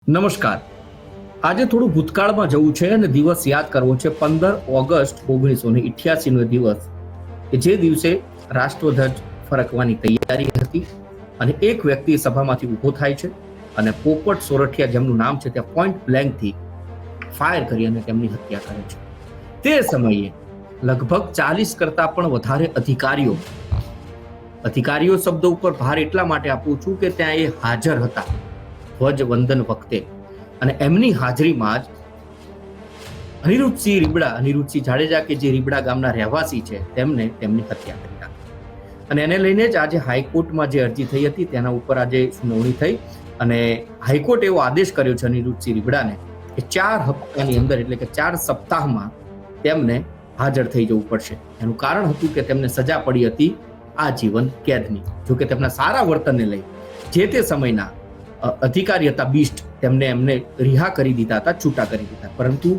નમસ્કાર. આજે થોડું ભૂતકાળમાં જવું છે અને દિવસ યાદ કરવો છે 15 ઓગસ્ટ 1988 નો દિવસ કે જે દિવસે રાષ્ટ્રધ્વજ ફરકવાની તૈયારી હતી અને એક વ્યક્તિ સભામાંથી ઊભો થાય છે અને પોપટ સોરઠિયા જેમનું નામ છે ત્યાં પોઈન્ટ બ્લેન્ક થી ફાયર કરી અને તેમની હત્યા કરે છે. તે સમયે લગભગ 40 કરતા પણ વધારે અધિકારીઓ શબ્દ ઉપર ભાર એટલા માટે આપું છું કે ત્યાં એ હાજર હતા ધ્વજ વંદન વખતે, અને એમની હાજરીમાં જ અનિરુદ્ધસિંહ જાડેજા કે જે રીબડા ગામના રહેવાસી છે તેમને તેમની હત્યા કરી નાખી. અને એને લઈને જ આજે હાઈકોર્ટમાં જે અરજી થઈ હતી તેના ઉપર આજે સુનાવણી થઈ અને હાઈકોર્ટ એવો આદેશ કર્યો છે અનિરુદ્ધસિંહ રીબડાને કે 4 હપ્તાની અંદર એટલે કે 4 સપ્તાહમાં તેમને હાજર થઈ જવું પડશે. એનું કારણ હતું કે તેમને સજા પડી હતી આજીવન કેદની. જોકે તેમના સારા વર્તનને લઈ જે તે સમયના અધિકારી હતા બીસ્ટ એમને રિહા કરી દીધા હતા, છૂટા કરી દીધા. પરંતુ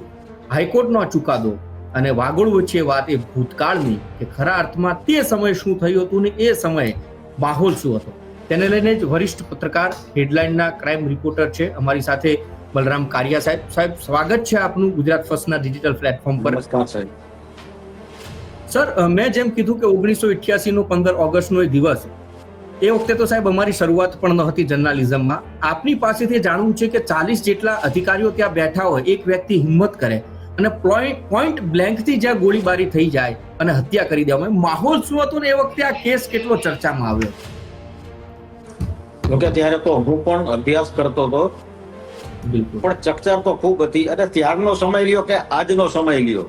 હાઈકોર્ટનો આ ચુકાદો અને વાગોળ વચ્ચે વાત એ ભૂતકાળની કે ખરા અર્થમાં તે સમયે શું થયું હતું ને એ સમયે માહોલ શું હતો તેને લઈને જ વરિષ્ઠ પત્રકાર હેડલાઇનના ક્રાઇમ રિપોર્ટર છે અમારી સાથે બલરામ કારિયા સાહેબ. સ્વાગત છે આપનું ગુજરાત ફર્સ્ટના ડિજિટલ પ્લેટફોર્મ પર. નમસ્કાર સાહેબ. સર, મેં જેમ કીધું કે 1988 નો 15 ઓગસ્ટનો એ દિવસ, એ વખતે તો સાહેબ અમારી શરૂઆત પણ ન હતી જર્નાલિઝમમાં. આપની પાસેથી જાણવું છે કે 40 જેટલા અધિકારીઓ ત્યાં બેઠા હોય, એક વ્યક્તિ હિંમત કરે અને પોઈન્ટ બ્લેન્ક થી જ્યાં ગોળીબારી થઈ જાય અને હત્યા કરી દેવામાં, માહોલ શું હતો ને એ વખતે આ કેસ કેટલો ચર્ચામાં આવ્યો? જોકે ત્યારે તો હું પણ અભ્યાસ કરતો હતો, બિલકુલ, પણ ચકચાર તો ખૂબ હતી. અને ત્યારનો સમય લ્યો કે આજનો સમય લ્યો,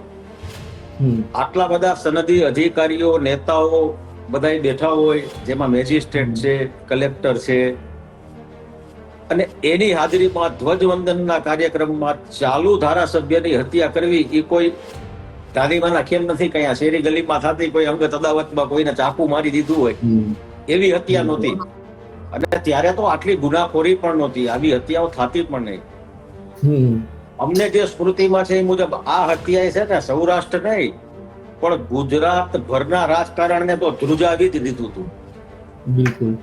આટલા બધા સનદી અધિકારીઓ, નેતાઓ બધા બેઠા હોય, જેમાં મેજિસ્ટ્રેટ છે, કલેક્ટર છે, અને એની હાજરીમાં ધ્વજવંદનના કાર્યક્રમમાં ચાલુ ધારાસભ્યની હત્યા કરવી એ કોઈ ગાંધીમાના ખેલ નથી. કયા શેરી ગલીમાં થતી કોઈ અંગત અદાવતમાં કોઈને ચાકુ મારી દીધું હોય એવી હત્યા નહોતી. અને ત્યારે તો આટલી ગુનાખોરી પણ નહોતી, આવી હત્યાઓ થતી પણ નહીં. અમને જે સ્મૃતિમાં છે એ મુજબ આ હત્યા છે ને સૌરાષ્ટ્ર નહીં પણ ગુજરાત ભરના રાજકારણને તો ધ્રુજાવી જ દીધું હતું. બિલકુલ.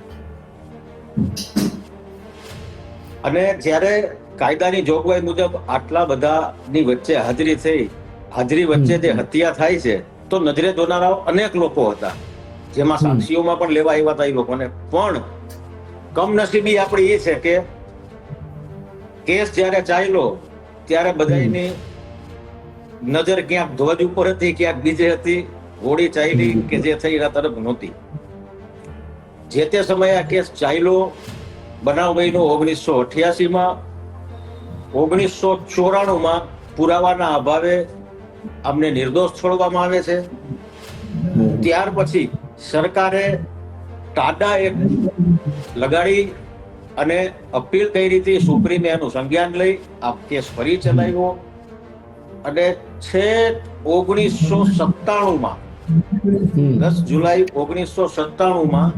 અને જ્યારે કાયદાની જોગવાઈ મુજબ આટલા બધાની વચ્ચે હાજરી વચ્ચે જે હત્યા થાય છે તો નજરે જોનારાઓ અનેક લોકો હતા, જેમાં સાક્ષીઓમાં પણ લેવા આવ્યા હતા એ લોકોને. પણ કમનસીબી આપણી એ છે કે કેસ જ્યારે ચાલ્યો ત્યારે બધાની નજર ક્યાંક ધ્વજ ઉપર હતી, ક્યાંક બીજે હતી. ગોળી ચાલી કે જે થઈ એના તરફ નહોતી. જે તે સમયે આ કેસ ચાલ્યો. બનાવ બન્યો 1988 માં. 1994 માં પુરાવાના અભાવે અમને નિર્દોષ છોડવામાં આવે છે. ત્યાર પછી સરકારે ટાડા એક્ટ લગાડી અને અપીલ કરી હતી. સુપ્રીમે એનું સંજ્ઞાન લઈ આ કેસ ફરી ચલાવ્યો અને છેક 1997 માં 10 જુલાઈ 1997 માં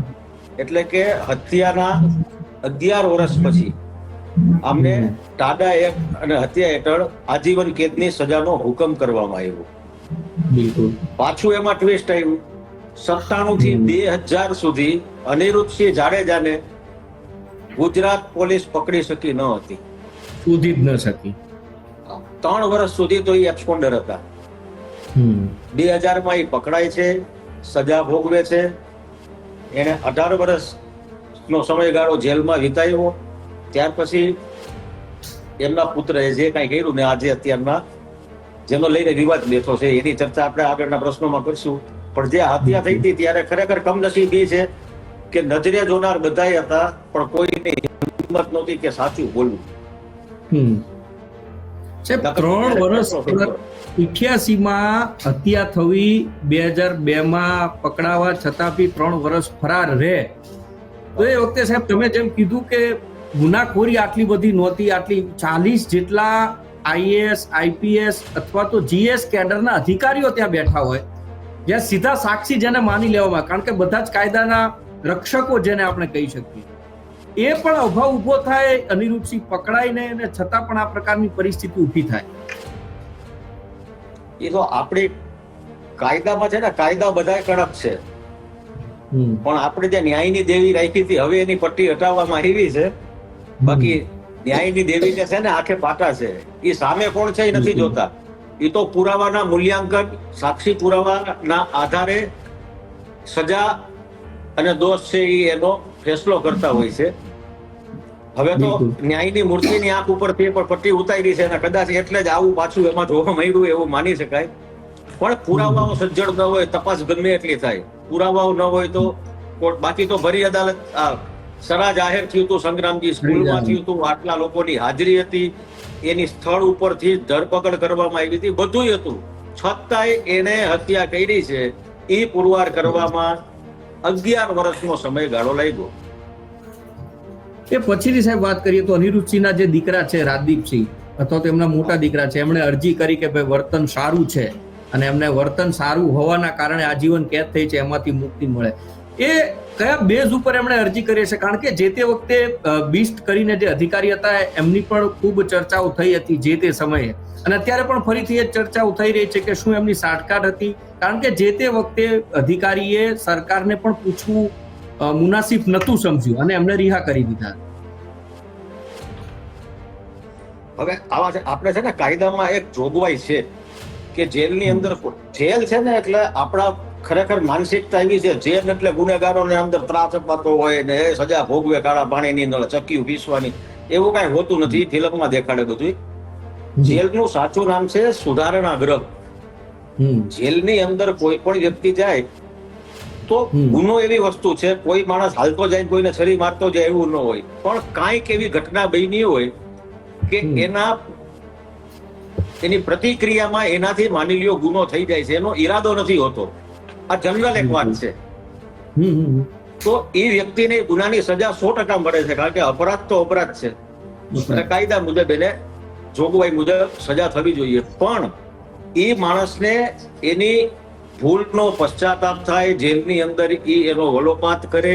એટલે કે હત્યાના 11 વર્ષ પછી અમને ટાડા એક્ટ અને હત્યા હેઠળ આજીવન કેદની સજાનો હુકમ કરવામાં આવ્યો. બિલકુલ. પાછું એમાં ટ્વિસ્ટ આવ્યું. 97 થી 2000 સુધી અનિરુદ્ધસિંહ જાડેજાને ગુજરાત પોલીસ પકડી શકી ન હતી, શોધી જ ન શકી. 3 વર્ષ સુધી તો એ એબ્સ્કોન્ડર હતા. 2000 માં એ પકડાય છે, સજા ભોગવે છે. એને 18 વર્ષનો સમયગાળો જેલમાં વિતાવ્યો. ત્યાર પછી એમના પુત્રએ જે કાંઈ કર્યું ને આજે અત્યારના જેનો લઈને વિવાદ બેઠો છે એની ચર્ચા આપણે આગળના પ્રશ્નોમાં કરશું. પણ જે હત્યા થઈ હતી ત્યારે ખરેખર કમનસીબી છે કે નજરે જોનાર બધાય હતા પણ કોઈની હિંમત નહોતી કે સાચું બોલવું. 3 વર્ષ 88 માં હત્યા થવી, 2002 માં પકડાવા છતાં બી 3 વર્ષ ફરાર રહે. તો એ વખતે સાહેબ તમે જેમ કીધું કે ગુનાખોરી આટલી બધી નહોતી, આટલી 40 જેટલા આઈએએસ, આઈપીએસ અથવા તો જીએસ કેડરના અધિકારીઓ ત્યાં બેઠા હોય, જ્યાં સીધા સાક્ષી જેને માની લેવામાં, કારણ કે બધા જ કાયદાના રક્ષકો જેને આપણે કહી શકીએ, એ પણ અભાવ ઉભો થાય, અનિરુદ્ધસિંહ પકડાય ને છતાં પણ આ પ્રકારની પરિસ્થિતિ ઊભી થાય. એ તો આપણી કાયદામાં છે ને, કાયદા બધા કડક છે પણ આપણે જે ન્યાયની દેવી રાખી હતી હવે એની પટ્ટી હટાવવામાં આવી છે. બાકી ન્યાયની દેવીને છે ને આંખે પાટા છે, એ સામે કોણ છે એ નથી જોતા, એ તો પુરાવાના મૂલ્યાંકન, સાક્ષી પુરાવાના આધારે સજા અને દોષ છે એ એનો ફેસલો કરતા હોય છે. હવે તો ન્યાયની મૂર્તિની આંખ ઉપરથી પણ પટ્ટી ઉતારી છે અને કદાચ એટલે જ આવું પાછું એમાં જોવા મળ્યું એવું માની શકાય. પણ પુરાવાઓ સજ્જડ ન હોય, તપાસ ગમે એટલી થાય, પુરાવાઓ ન હોય તો બાકી તો ભરી અદાલત સરા જાહેર થયું હતું, સંગ્રામજી સ્કૂલમાં થયું હતું, આટલા લોકોની હાજરી હતી, એની સ્થળ ઉપરથી ધરપકડ કરવામાં આવી હતી, બધું હતું, છતાંય એને હત્યા કરી છે. એ પુરવાર કરવામાં 11 વર્ષનો સમયગાળો લાગ્યો. એ પછીની સાહેબ વાત કરીએ તો અનિરુદ્ધસિંહના જે દીકરા છે રાજદીપસિંહ, અથવા તો એમના મોટા દીકરા છે, એમણે અરજી કરી કે ભાઈ વર્તન સારું છે અને એમને વર્તન સારું હોવાના કારણે આજીવન કેદ થઈ છે, એમાંથી મુક્તિ મળે. એ કયા બેઝ ઉપર એમણે અરજી કરી છે? કારણ કે જે તે વખતે બિસ્ટ કરીને જે અધિકારી હતા એમની પણ ખૂબ ચર્ચાઓ થઈ હતી જે તે સમયે, અને અત્યારે પણ ફરીથી એ ચર્ચાઓ થઈ રહી છે કે શું એમની સાઠગાંઠ હતી? કારણ કે જે તે વખતે અધિકારીએ સરકારને પણ પૂછવું મુનાસિબ નતું સમજ્યું અને એમને રિહા કરી દીધા. હવે આવા છે, આપણે છે ને કાયદામાં એક જોગવાઈ છે કે જેલની અંદર, જેલ છે ને એટલે આપણા ખરેખર માનસિકતા એવી છે, જેલ એટલે ગુનેગારોને અંદર ત્રાસ અપાતો હોય ને એ સજા ભોગવે, કાળા પાણીની અંદર ચક્કી પીસવાની, એવું કઈ હોતું નથી. ફિલ્મમાં દેખાડે બધું. જેલનું સાચું નામ છે સુધારણા ગૃહ. જેલની અંદર કોઈ પણ વ્યક્તિ જાય તો ગુનો એવી વસ્તુ છે, કોઈ માણસ હાલતો જાય કોઈને છરી મારતો જાય એવું ન હોય, પણ કાંઈક એવી ઘટના બની હોય કે એની પ્રતિક્રિયામાં એનાથી માની લ્યો ગુનો થઈ જાય છે, એનો ઈરાદો નથી હોતો. આ જનરલ એક વાત છે. તો એ વ્યક્તિને ગુનાની સજા 100% મળે છે, કારણ કે અપરાધ તો અપરાધ છે અને કાયદા મુજબ એને જોગવાઈ મુજબ સજા થવી જોઈએ. પણ એ માણસને એની ભૂલનો પશ્ચાતાપ થાય, જેલની અંદર એનો વલોપાત કરે,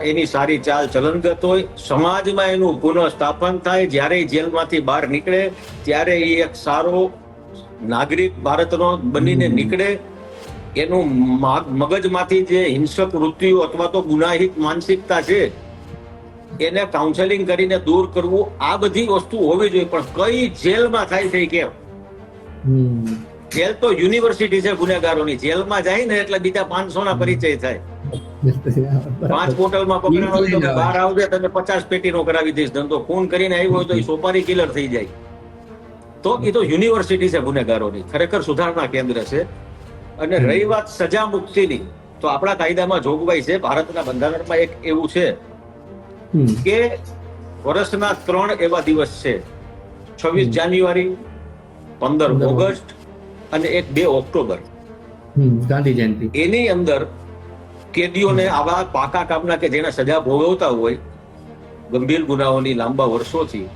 એની સારી ચાલ ચલનગત હોય, સમાજમાં એનું પુનઃ સ્થાપન થાય, જ્યારે જેલમાંથી બહાર નીકળે ત્યારે એ એક સારો નાગરિક ભારતનો બનીને નીકળે, એનું મગજમાંથી જે હિંસક વૃત્તિઓ અથવા તો ગુનાહિત માનસિકતા છે એને કાઉન્સેલિંગ કરીને દૂર કરવું, આ બધી વસ્તુ હોવી જોઈએ. પણ કઈ જેલમાં થાય છે કેમ? જેલ તો યુનિવર્સિટી છે ગુનેગારોની. જેલમાં જાય ને એટલે બીજા 500 ના પરિચય થાય. 5 બોટલમાં પકડાણો હોય તો બહાર આવજે તમે 50 પેટીનો કરાવી દઈશ ધંધો. ખૂન કરીને આવ્યો હોય તો એ સોપારી કિલર થઈ જાય. તો એ તો યુનિવર્સિટી છે ગુનેગારોની, ખરેખર સુધારણા કેન્દ્ર છે. અને રહી વાત સજા મુક્તિની, તો આપણા કાયદામાં જોગવાઈ છે, ભારતના બંધારણમાં એક એવું છે કે વર્ષના 3 એવા દિવસ છે, 26 જાન્યુઆરી, 15 ઓગસ્ટ અને 2 ઓક્ટોબર, ગાંધી જયંતિ. એની અંદર કેદીઓને આવા પાકા કામના કે જેને સજા ભોગવતા હોય ગંભીર ગુનાઓની લાંબા વર્ષોથી,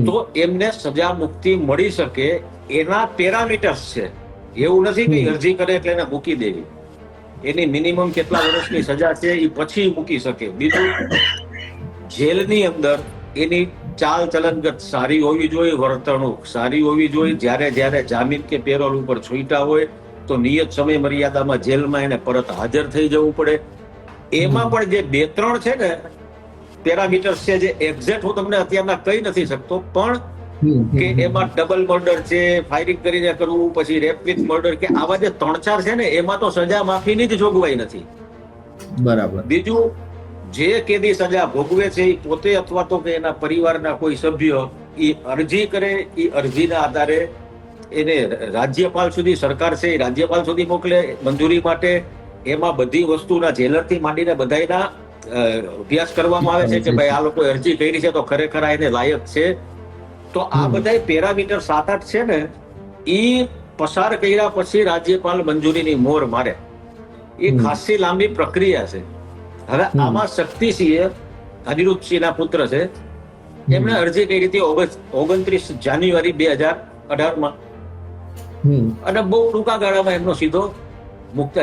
તો એમને સજા મુક્તિ મળી શકે એના પેરામીટર્સ છે. એવું નથી કે અરજી કરે એટલે એને મૂકી દેવી. એની મિનિમમ કેટલા વર્ષની સજા છે એ પછી મૂકી શકે. બીજું, જેલની અંદર એની ચાલ ચલનગત સારી હોવી જોઈએ, વર્તણૂક સારી હોવી જોઈએ. જ્યારે જામીન કે પેરોલ ઉપર છૂટ્યા હોય તો નિયત સમય મર્યાદામાં જેલમાં એને પરત હાજર થઈ જવું પડે. એમાં પણ જે 2-3 છે ને પેરામીટર્સ છે, જે એક્ઝેક્ટ હું તમને અત્યારના કહી નથી શકતો, પણ કે એમાં ડબલ મર્ડર છે, ફાયરિંગ કરીને કરવું, પછી રેપ વિથ મર્ડર, કે આવા જે 3-4 છે ને એમાં તો સજા માફીની જ જોગવાઈ નથી. બરાબર. બીજું, જે કેદી સજા ભોગવે છે એ પોતે અથવા તો કે એના પરિવારના કોઈ સભ્ય એ અરજી કરે, એ અરજીના આધારે એને રાજ્યપાલ સુધી, સરકાર છે એ રાજ્યપાલ સુધી મોકલે મંજૂરી માટે. એમાં બધી વસ્તુના જેલરથી માંડીને બધાના અભ્યાસ કરવામાં આવે છે કે ભાઈ આ લોકોએ અરજી કરી છે તો ખરેખર એને લાયક છે. તો આ બધા પેરામીટર 7-8 છે ને, એ પસાર કર્યા પછી રાજ્યપાલ મંજૂરીની મોહર મારે. એ ખાસી લાંબી પ્રક્રિયા છે. હવે આમાં શક્તિસિંહે, અનિરુદ્ધસિંહના પુત્ર છે, એમણે અરજી કરી હતી 29 જાન્યુઆરી 2018માં, અને બહુ ટૂંકા ગાળામાં એમનો સીધો મુક્ત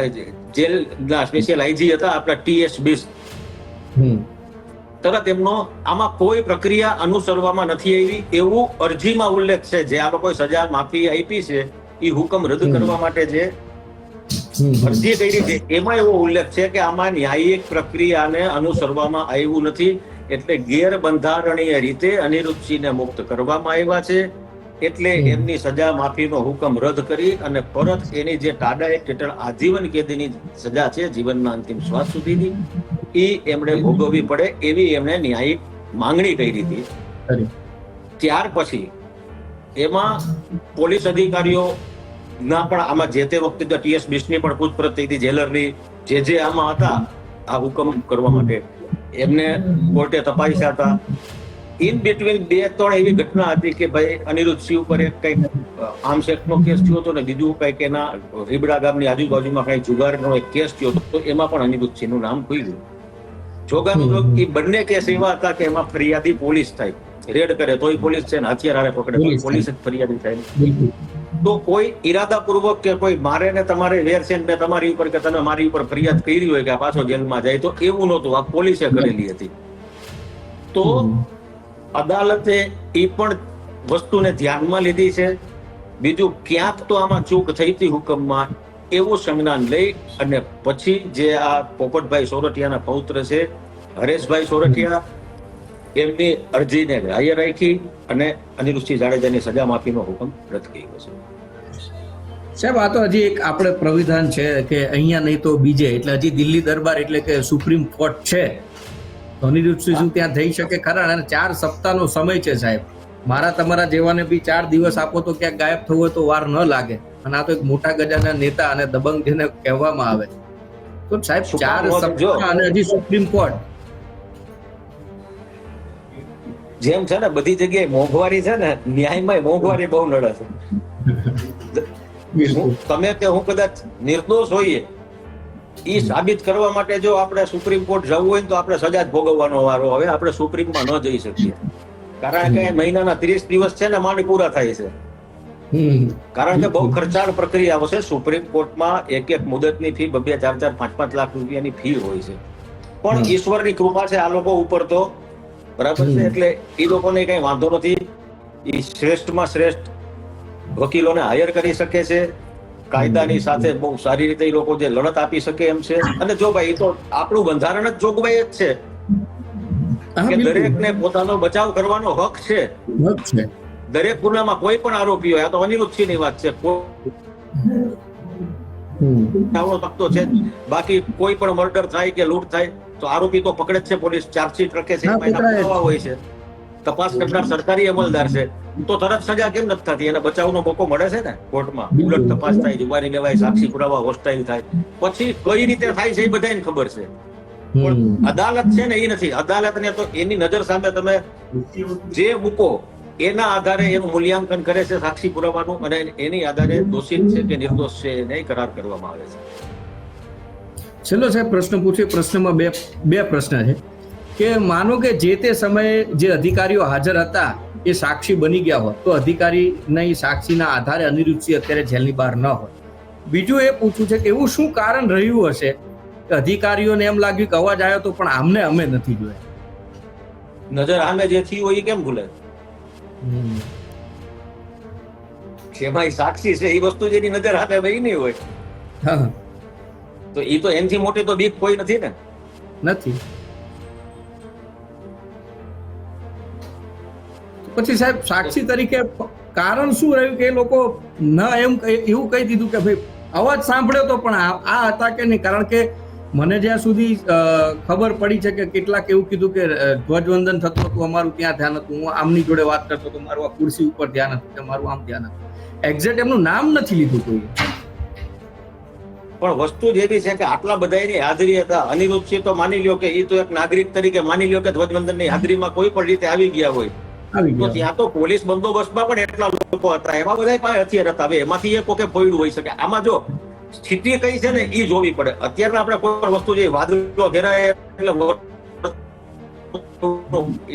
જેલના સ્પેશિયલ આઈજી હતા આપણા TS બિસ્ટ, તરત એમનો આમાં કોઈ પ્રક્રિયા અનુસરવામાં નથી આવી એવું અરજીમાં ઉલ્લેખ છે. જે આ લોકોએ સજા માફી આપી છે એ હુકમ રદ કરવા માટે જે અરજી કરી છે એમાં એવો ઉલ્લેખ છે કે આમાં ન્યાયિક પ્રક્રિયાને અનુસરવામાં આવ્યું નથી. એટલે ગેરબંધારણીય રીતે અનિરુદ્ધસિંહને મુક્ત કરવામાં આવ્યા છે. એટલે એમની સજા માફીનો હુકમ રદ કરી અને પરત એની જે ટાડા એક્ટ હેઠળ આજીવન કેદીની સજા છે જીવનના અંતિમ શ્વાસ સુધીની, એ એમણે ભોગવવી પડે એવી એમણે ન્યાયિક માંગણી કરી હતી. ત્યાર પછી એમાં પોલીસ અધિકારીઓ ના પણ આમાં જે તે વખતે TS બિસ્ટની પણ પૂછપરછ થઈ હતી, જેલરની જે આમાં હતા આ હુકમ કરવા માટે એમને કોર્ટે તપાસ્યા હતા. ઇન બિટવીન 2-3 એવી ઘટના હતી કે ભાઈ અનિરુદ્ધસિંહ ઉપર એક કઈક આર્મ્સ એક્ટનો કેસ થયો હતો ને બીજું કઈક એના રીબડા ગામની આજુબાજુમાં કઈ જુગારનો એક કેસ થયો હતો, તો એમાં પણ અનિરુદ્ધસિંહનું નામ ખુલ્યું. જોગાનું એ બંને કેસ એવા હતા કે એમાં ફરિયાદી પોલીસ થાય, રેડ કરે તોય પોલીસ છે ને હથિયાર હારે પકડે તો પોલીસ જ ફરિયાદી થાય. તો કોઈ ઈરાદાપૂર્વક કે કોઈ મારે ને તમારે વેર છે ને તમારી ઉપર કે તમે મારી ઉપર ફરિયાદ કરી હોય કે આ પાછો જેલમાં જાય, તો એવું નહોતું. આ પોલીસે કરેલી હતી. તો અદાલતે એ પણ વસ્તુને ધ્યાનમાં લીધી છે. બીજું ક્યાંક તો આમાં ચૂક થઈ હતી હુકમમાં એવું સંજ્ઞાન લઈ અને પછી જે આ પોપટભાઈ સોરઠિયાના પૌત્ર છે હરેશભાઈ સોરઠિયા, એમની અરજીને ગ્રાહ્ય રાખી અને અનિરુદ્ધસિંહ જાડેજાની સજા માફીનો હુકમ રદ કર્યો છે. સાહેબ, આ તો હજી એક આપણે પ્રવિધાન છે કે અહીંયા નહીં તો બીજે, એટલે હજી દિલ્હી દરબાર એટલે કે સુપ્રીમ કોર્ટ છે, અનિરુદ્ધસિંહ શું ત્યાં થઈ શકે ખરા? અને 4 સપ્તાહનો સમય છે સાહેબ. મારા તમારા જેવાને બી 4 દિવસ આપો તો ક્યાંક ગાયબ થવું હોય તો વાર ન લાગે. અને આ તો એક મોટા ગજાના નેતા અને દબંગ જેને કહેવામાં આવે, તો સાહેબ 4 સપ્તાહ અને હજી સુપ્રીમ કોર્ટ. જેમ છે ને બધી જગ્યાએ મોંઘવારી છે ને, ન્યાયમાં મોંઘવારી બહુ નડે છે. તમે કે હું કદાચ નિર્દોષ હોઈએ એ સાબિત કરવા માટે જો આપણે સુપ્રીમ કોર્ટ જવું હોય તો આપણે સજા જ ભોગવવાનો વારો. હવે આપણે સુપ્રીમમાં ન જઈ શકીએ કારણ કે મહિનાના 30 દિવસ છે ને માંડ પૂરા થાય છે. કારણ કે બહુ ખર્ચાળ પ્રક્રિયા છે. સુપ્રીમ કોર્ટમાં એક મુદતની ફી 2-4, 5-5 લાખ રૂપિયાની ફી હોય છે. પણ ઈશ્વરની કૃપા છે આ લોકો ઉપર તો, બરાબર છે. એટલે એ લોકોને કઈ વાંધો નથી. એ શ્રેષ્ઠમાં શ્રેષ્ઠ વકીલોને હાયર કરી શકે છે. કાયદાની સાથે બહુ સારી રીતે એ લોકો જે લડત આપી શકે એમ છે. અને જો ભાઈ તો આપણું બંધારણ જ જોગવાઈ જ છે કે દરેકને પોતાનો બચાવ કરવાનો હક છે. દરેક ગુનામાં કોઈ પણ આરોપી હોય, આ તો અનિરુદ્ધસિંહની વાત છે, તકતો છે. બાકી કોઈ પણ મર્ડર થાય કે લૂંટ થાય તો આરોપી તો પકડે જ છે, પોલીસ ચાર્જશીટ રાખે છે, હોય છે, તપાસ કરનાર સરકારી અમલદાર છે, તો તરત સજા કેમ નથી થતી? એને બચાવનો મોકો મળે છે ને કોર્ટમાં. ઉલટ તપાસ થાય, જુબાની લેવાય, સાક્ષી પુરાવા હોસ્ટાઇલ થાય, પછી કઈ રીતે થાય છે એ બધાને ખબર છે. પણ અદાલત છે ને એ નથી. અદાલતને તો એની નજર સામે તમે જે મૂકો એના આધારે એનું મૂલ્યાંકન કરે છે સાક્ષી પુરાવાનું, અને એની આધારે દોષિત છે કે નિર્દોષ છે એને કરાર કરવામાં આવે છે. ચલો સાહેબ, પ્રશ્ન પૂછીએ. પ્રશ્નમાં બે પ્રશ્ન છે કે માનો કે જે તે સમયે જે અધિકારીઓ હાજર હતા એ સાક્ષી બની ગયા હોત તો અધિકારીના સાક્ષીના આધારે અનિરુદ્ધસિંહ અત્યારે જેલની બહાર ન હોય. બીજું એ પૂછવું છે કે એવું શું કારણ રહ્યું હશે કે અધિકારીઓને એમ લાગ્યું કે અવાજ આવ્યો તો પણ આમને અમે નથી જોયા? નજર આમે જે થયું હોય એ કેમ ભૂલે? જેમાં સાક્ષી છે એ વસ્તુ જેની નજર આમે વહી નહીં હોય તો એ તો એનથી મોટી તો બીક કોઈ નથી ને. નથી. પછી સાહેબ સાક્ષી તરીકે કારણ શું રહ્યું કે એ લોકો ન એમ એવું કહી દીધું કે ભાઈ અવાજ સાંભળ્યો તો પણ આ હતા કે નહીં? કારણ કે મને જ્યાં સુધી ખબર પડી છે કે કેટલાક એવું કીધું કે ધ્વજવંદન થતું હતું, અમારું ત્યાં ધ્યાન હતું, હું આમની જોડે વાત કરતો હતો, મારું આ ખુરશી ઉપર ધ્યાન હતું, કે મારું આમ ધ્યાન હતું. એક્ઝેક્ટ એમનું નામ નથી લીધું કોઈએ. પણ વસ્તુ જેવી છે કે આટલા બધા એની હાજરી હતા. અનિરુદ્ધસિંહ તો માની લ્યો કે એ તો એક નાગરિક તરીકે માની લ્યો કે ધ્વજવંદનની હાજરીમાં કોઈ પણ રીતે આવી ગયા હોય તો ત્યાં તો પોલીસ બંદોબસ્તમાં પણ એટલા લોકો હતા, એમાં બધા પાસે હથિયાર હતા. હવે એમાંથી એક કોકે ફોડ્યું હોઈ શકે. આમાં જો સ્થિતિ કઈ છે ને એ જોવી પડે. અત્યારે આપણે કોઈ પણ વસ્તુ જે વાદળો ઘેરાય એટલે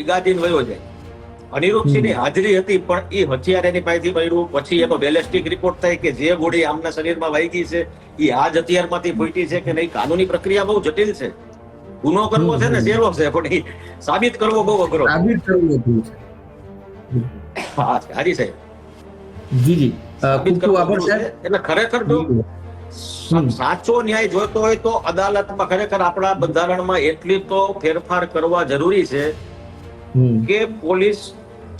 ગાડીને વયો જાય. અનિરુદ્ધસિંહની હાજરી હતી પણ એ હથિયાર એની પાસેથી મળ્યું. પછી એનો બેલેસ્ટિક રિપોર્ટ થાય કે જે ગોળી આમના શરીરમાં વાગી છે એ આ જ હથિયારમાંથી ફૂટી છે કે નહીં. કાનૂની પ્રક્રિયા બહુ જટિલ છે. ગુનો કરવો છે ને સહેલો છે, પણ એ સાબિત કરવો બહુ અઘરો. સાબિત કરવું અઘરું છે. હા હાજી સાહેબ, જી જી, સાબિત કરવું અઘરું છે. એટલે ખરેખર તો સાચો ન્યાય જોઈતો હોય તો અદાલતમાં ખરેખર આપણા બંધારણમાં એટલી તો ફેરફાર કરવા જરૂરી છે કે પોલીસ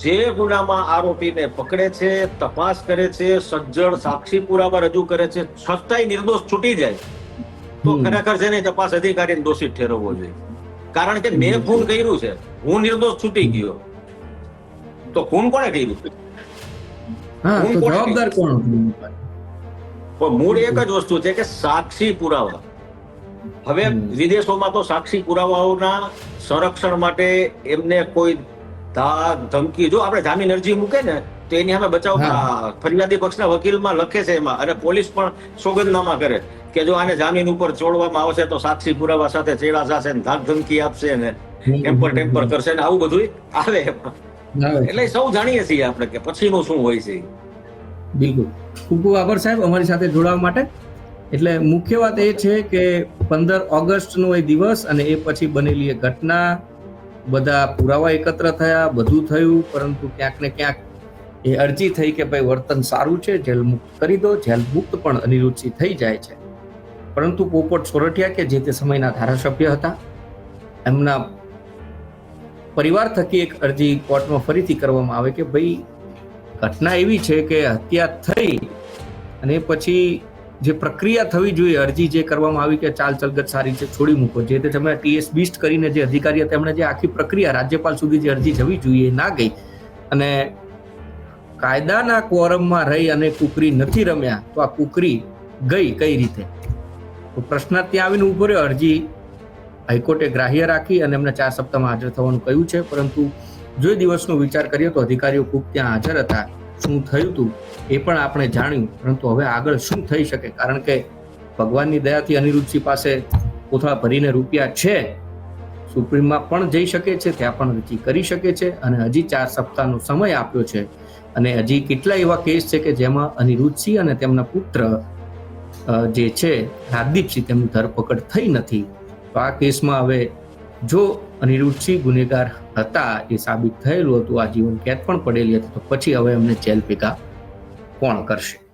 જે ગુનામાં આરોપીને પકડે છે, તપાસ કરે છે, સજ્જડ સાક્ષી પુરાવા રજૂ કરે છે, છતાંય નિર્દોષ છૂટી જાય તો ખરેખર છે ને તપાસ અધિકારીને દોષિત ઠેરવવો જોઈએ. કારણ કે મેં ખૂન કર્યું છે, હું નિર્દોષ છૂટી ગયો, તો ખૂન કોણે કર્યું? જવાબદાર કોણ? પણ મૂળ એક જ વસ્તુ છે કે સાક્ષી પુરાવા. હવે વિદેશોમાં તો સાક્ષી પુરાવાઓના સંરક્ષણ માટે એમને કોઈ ધમકી, જો આપણે જામીન અરજી મૂકે ને તો એની સામે બચાવ ફરિયાદી પક્ષના વકીલમાં લખે છે એમાં, અને પોલીસ પણ સોગંદનામા કરે કે જો આને જામીન ઉપર છોડવામાં આવશે તો સાક્ષી પુરાવા સાથે ચેડા જશે ને ધાક ધમકી આપશે ને ટેમ્પર કરશે ને આવું બધું આવે. એટલે સૌ જાણીએ છીએ આપણે કે પછીનું શું હોય છે. બિલકુલ, ખૂબ ખૂબ આભાર સાહેબ અમારી સાથે જોડાવા માટે. એટલે મુખ્ય વાત એ છે કે 15 ઓગસ્ટનો એ દિવસ અને એ પછી બનેલી એ ઘટના, બધા પુરાવા એકત્ર થયા, બધું થયું, પરંતુ ક્યાંક ને ક્યાંક એ અરજી થઈ કે ભાઈ વર્તન સારું છે, જેલ મુક્ત કરી દો. જેલ મુક્ત પણ અનિરુદ્ધસિંહ થઈ જાય છે, પરંતુ પોપટ સોરઠિયા કે જે તે સમયના ધારાસભ્ય હતા, એમના પરિવાર થકી એક અરજી કોર્ટમાં ફરીથી કરવામાં આવે કે ભાઈ ઘટના એવી છે કે હત્યા થઈ અને પછી જે પ્રક્રિયા થવી જોઈએ, અરજી જે કરવામાં આવી કે ચાલ ચલગત સારી છે, છોડી મૂકો, જે તે તમે TS બીસ્ટ કરીને જે અધિકારી હતા એમણે જે આખી પ્રક્રિયા રાજ્યપાલ સુધી જે અરજી જવી જોઈએ ના ગઈ, અને કાયદાના કોરમમાં રહી અને કુકરી નથી રમ્યા તો આ કુકરી ગઈ કઈ રીતે? તો પ્રશ્ન ત્યાં આવીને ઉભો રહ્યો. અરજી હાઈકોર્ટે ગ્રાહ્ય રાખી અને એમને 4 સપ્તાહમાં હાજર થવાનું કહ્યું છે, પરંતુ જો દિવસનો વિચાર કરીએ તો અધિકારીઓ ખૂબ ત્યાં હાજર હતા. શું થયું હતું એ પણ આપણે જાણ્યું, પરંતુ હવે આગળ શું થઈ શકે? કારણ કે ભગવાનની દયાથી અનિરુદ્ધસિંહ પાસે કોથળા ભરીને રૂપિયા છે, સુપ્રીમમાં પણ જઈ શકે છે, ત્યાં પણ અરજી કરી શકે છે, અને હજી 4 સપ્તાહનો સમય આપ્યો છે. અને હજી કેટલા એવા કેસ છે કે જેમાં અનિરુદ્ધસિંહ અને તેમના પુત્ર જે છે રાજદીપસિંહ, તેમની ધરપકડ થઈ નથી. તો આ કેસમાં હવે જો અનિરુદ્ધસિંહ ગુનેગાર હતા, એ સાબિત થયેલું હતું, આજીવન કેદ પણ પડેલી હતી, તો પછી હવે એમને જેલ ભેગા કોણ કરશે?